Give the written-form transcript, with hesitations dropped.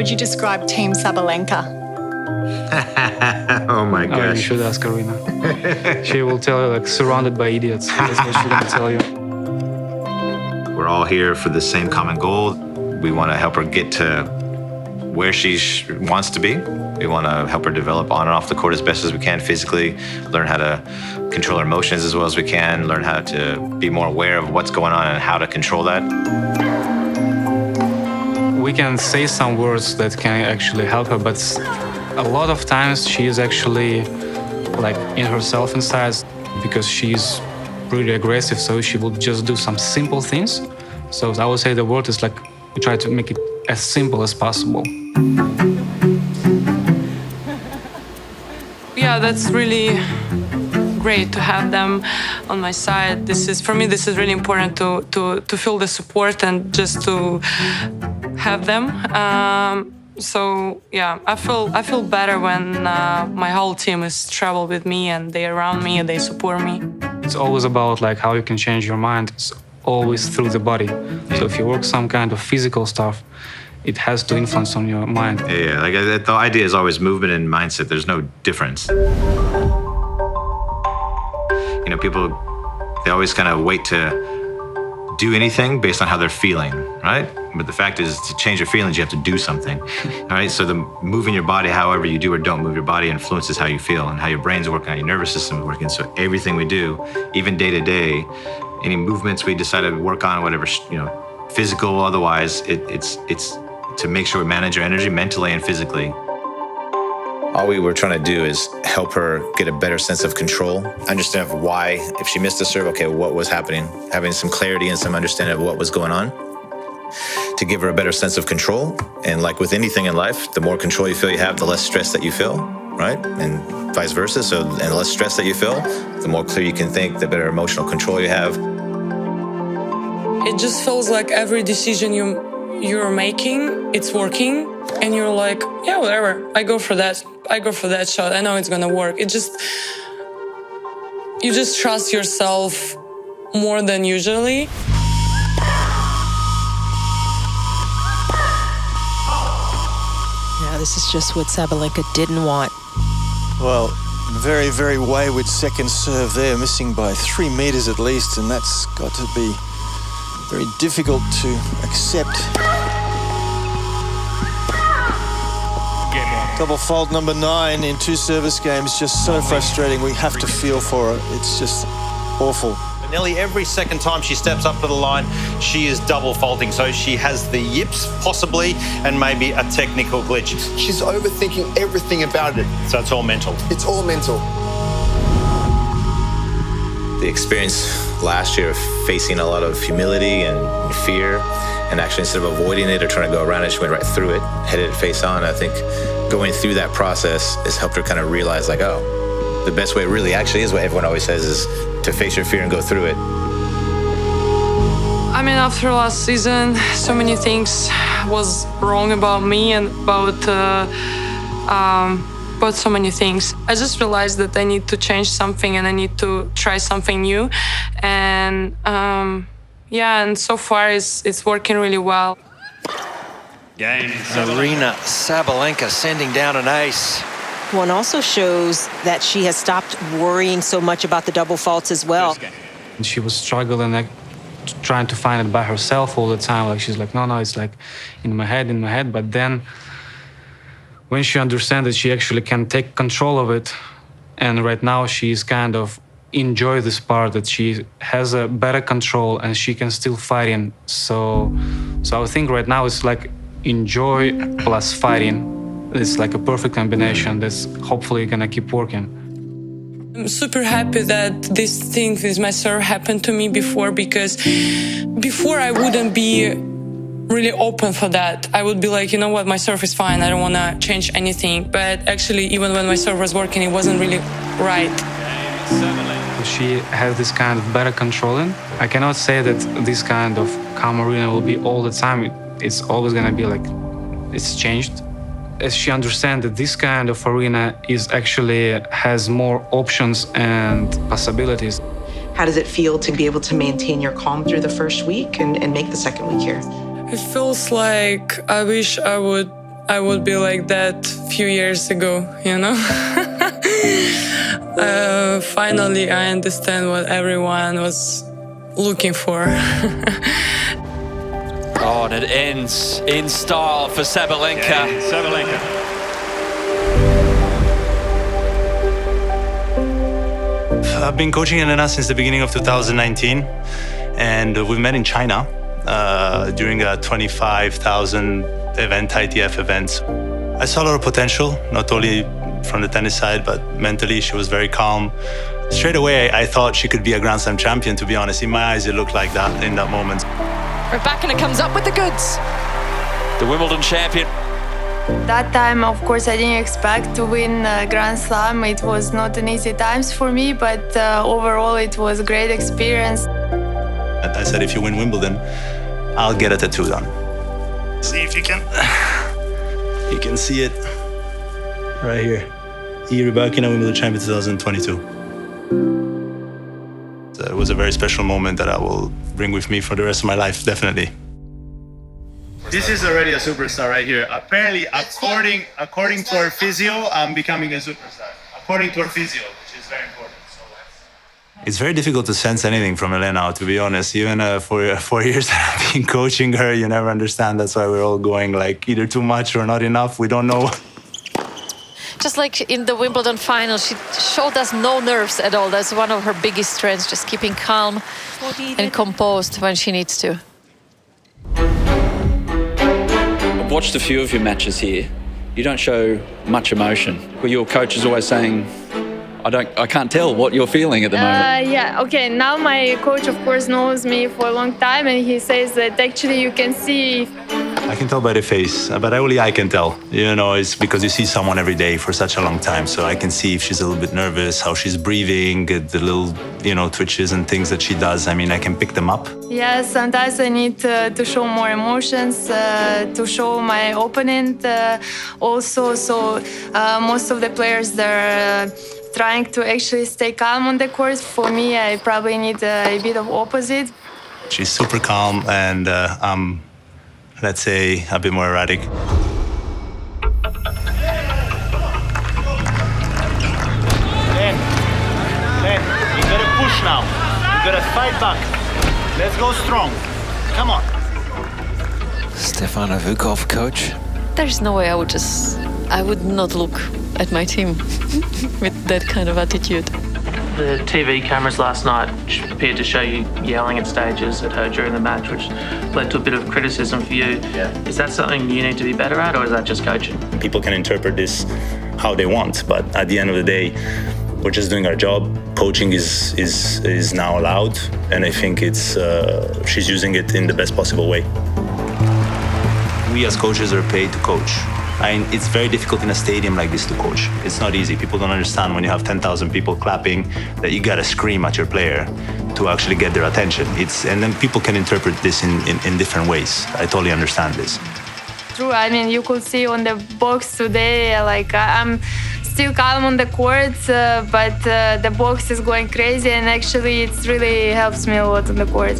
would you describe Team Sabalenka? Oh my gosh. Oh, you should ask Aryna. She will tell you, like, surrounded by idiots. That's what she's gonna tell you. We're all here for the same common goal. We want to help her get to where she wants to be. We want to help her develop on and off the court as best as we can physically, learn how to control her emotions as well as we can, learn how to be more aware of what's going on and how to control that. We can say some words that can actually help her, but a lot of times she is actually like in herself inside because she's pretty aggressive, so she will just do some simple things. So I would say the word is like, we try to make it as simple as possible. Yeah, that's really great to have them on my side. For me, this is really important to feel the support and just to have them. So yeah, I feel better when my whole team is travel with me and they're around me and they support me. It's always about like how you can change your mind. It's always through the body. So if you work some kind of physical stuff, it has to influence on your mind. Yeah, like the idea is always movement and mindset. There's no difference. You know, people, they always kind of wait to do anything based on how they're feeling, right? But the fact is, to change your feelings, you have to do something, all right? So the moving your body, however you do or don't move your body, influences how you feel and how your brain's working, how your nervous system is working. So everything we do, even day to day, any movements we decide to work on, whatever, you know, physical, otherwise, it's to make sure we manage our energy mentally and physically. All we were trying to do is help her get a better sense of control, understand why, if she missed a serve, okay, what was happening, having some clarity and some understanding of what was going on, to give her a better sense of control. And like with anything in life, the more control you feel you have, the less stress that you feel, right? And vice versa. So, and the less stress that you feel, the more clear you can think, the better emotional control you have. It just feels like every decision you're making, it's working, and you're like, yeah, whatever, I go for that shot, I know it's gonna work. You just trust yourself more than usually. Yeah, this is just what Sabalenka didn't want. Well, very, very wayward second serve there, missing by 3 meters at least, and that's got to be very difficult to accept. Double fault number 9 in 2 service games, just so frustrating. We have to feel for her. It's just awful. Nearly every second time she steps up to the line, she is double faulting. So she has the yips, possibly, and maybe a technical glitch. She's overthinking everything about it. So it's all mental. It's all mental. The experience last year of facing a lot of humility and fear, and actually instead of avoiding it or trying to go around it, she went right through it, headed face on. I think going through that process has helped her kind of realize, like, oh, the best way really actually is what everyone always says, is to face your fear and go through it. I mean, after last season, so many things was wrong about me and about so many things. I just realized that I need to change something and I need to try something new. And yeah, and so far it's working really well. Game. Aryna Sabalenka sending down an ace. One also shows that she has stopped worrying so much about the double faults as well. She was struggling, like, trying to find it by herself all the time. Like, she's like, no, it's like in my head. But then when she understands that she actually can take control of it, and right now she's kind of enjoy this part, that she has a better control and she can still fight in. So I think right now it's like enjoy plus fighting. It's like a perfect combination that's hopefully gonna keep working. I'm super happy that this thing with my serve happened to me before, because before I wouldn't be really open for that. I would be like, you know what, my serve is fine, I don't want to change anything. But actually, even when my serve was working, it wasn't really right. She has this kind of better controlling. I cannot say that this kind of calm Aryna will be all the time. It's always gonna be like, it's changed. As she understands that this kind of Aryna is actually has more options and possibilities. How does it feel to be able to maintain your calm through the first week and make the second week here? It feels like I wish I would I would be like that few years ago, you know? Finally, I understand what everyone was looking for. Oh, and it ends in style for Sabalenka. Yeah, Sabalenka. I've been coaching Aryna since the beginning of 2019, and we met in China during a 25,000 event, ITF event. I saw a lot of potential, not only from the tennis side, but mentally she was very calm. Straight away, I thought she could be a Grand Slam champion, to be honest. In my eyes, it looked like that in that moment. Rybakina comes up with the goods. The Wimbledon champion. That time, of course, I didn't expect to win Grand Slam. It was not an easy times for me, but overall it was a great experience. I said, if you win Wimbledon, I'll get a tattoo done. See if you can see it right here. Rybakina Wimbledon champion 2022. So it was a very special moment that I will bring with me for the rest of my life, definitely. This is already a superstar right here. Apparently, according to our physio, I'm becoming a superstar. According to our physio, which is very important. It's very difficult to sense anything from Aryna, to be honest. Even for 4 years that I've been coaching her, you never understand. That's why we're all going like either too much or not enough. We don't know. Just like in the Wimbledon final, she showed us no nerves at all. That's one of her biggest strengths, just keeping calm and composed when she needs to. I've watched a few of your matches here. You don't show much emotion. Well, your coach is always saying, I can't tell what you're feeling at the moment. Yeah, okay, now my coach, of course, knows me for a long time, and he says that actually you can see. I can tell by the face, but only I can tell. You know, it's because you see someone every day for such a long time, so I can see if she's a little bit nervous, how she's breathing, the little, twitches and things that she does. I mean, I can pick them up. Yeah, sometimes I need to show more emotions, to show my opponent also. So most of the players, they're trying to actually stay calm on the court. For me, I probably need a bit of opposite. She's super calm, and I'm, let's say, a bit more erratic. Len, you gotta push now. You gotta fight back. Let's go strong. Come on. Stefano Vukov, coach. There's no way I would not look at my team with that kind of attitude. The TV cameras last night appeared to show you yelling at stages at her during the match, which led to a bit of criticism for you. Yeah. Is that something you need to be better at, or is that just coaching? People can interpret this how they want, but at the end of the day, we're just doing our job. Coaching is now allowed, and I think she's using it in the best possible way. We as coaches are paid to coach. It's very difficult in a stadium like this to coach. It's not easy. People don't understand when you have 10,000 people clapping that you gotta scream at your player to actually get their attention. And then people can interpret this in different ways. I totally understand this. True, I mean, you could see on the box today, like I'm still calm on the court, but the box is going crazy, and actually it really helps me a lot on the court.